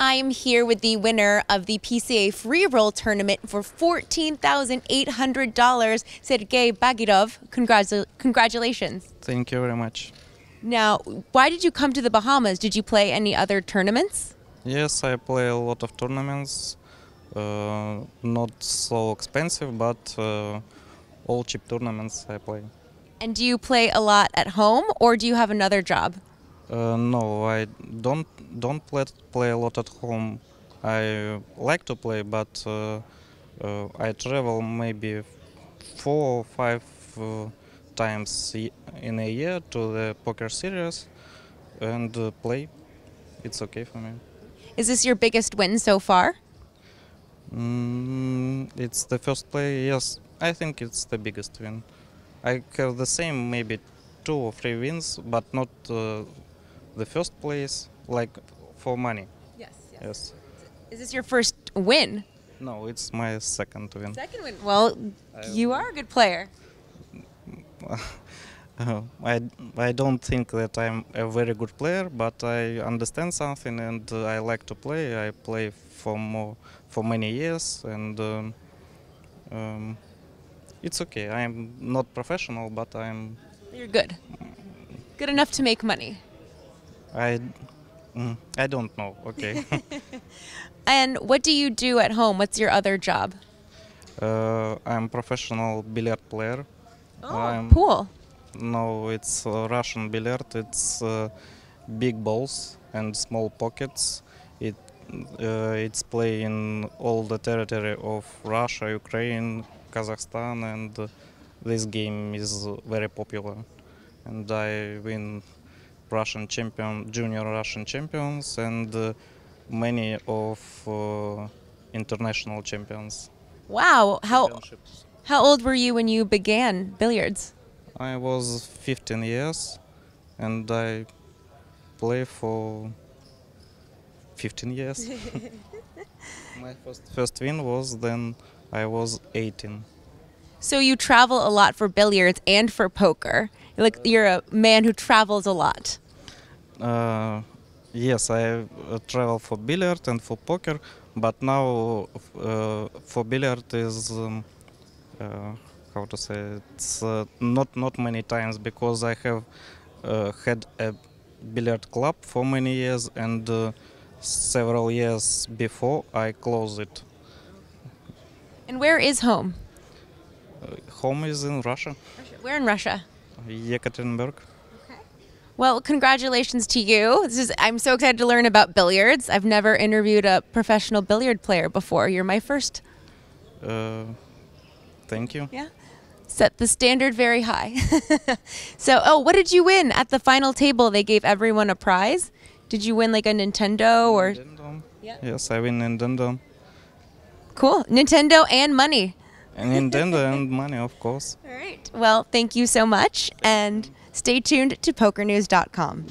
I am here with the winner of the PCA Freeroll tournament for $14,800, Sergei Bagirov. Congratulations. Thank you very much. Now, why did you come to the Bahamas? Did you play any other tournaments? Yes, I play a lot of tournaments. Not so expensive, but all cheap tournaments I play. And do you play a lot at home, or do you have another job? No, I don't play a lot at home. I like to play, but I travel maybe 4 or 5 times in a year to the poker series and play. It's okay for me. Is this your biggest win so far? It's the first play, yes. I think it's the biggest win. I have the same, maybe 2 or 3 wins, but not the first place, like for money. Yes. Is this your first win? No, it's my second win. Second win. Well, you are a good player. I don't think that I'm a very good player, but I understand something and I like to play. I play for many years, and it's okay. I'm not professional, but You're good. Good enough to make money. I don't know. Okay. And what do you do at home? What's your other job? I'm professional billiard player. Oh, cool. No, it's Russian billiard. It's big balls and small pockets. It's played in all the territory of Russia, Ukraine, Kazakhstan, and this game is very popular. And I win junior Russian champions, and many of international champions. Wow. How old were you when you began billiards? I was 15 years, and I play for 15 years. My first win was then I was 18. So you travel a lot for billiards and for poker. You're a man who travels a lot. Yes, I travel for billiard and for poker, but now for billiard is how to say, it's not many times, because I have had a billiard club for many years, and several years before I closed it. And where is home? Home is in Russia. Where in Russia? Yekaterinburg. Okay. Well, congratulations to you. I'm so excited to learn about billiards. I've never interviewed a professional billiard player before. You're my first. Thank you. Yeah. Set the standard very high. So, what did you win at the final table? They gave everyone a prize. Did you win like a Nintendo or? Nintendo. Yeah. Yes, I win Nintendo. Cool. Nintendo and money. And Nintendo and money, of course. All right. Well, thank you so much, and stay tuned to PokerNews.com.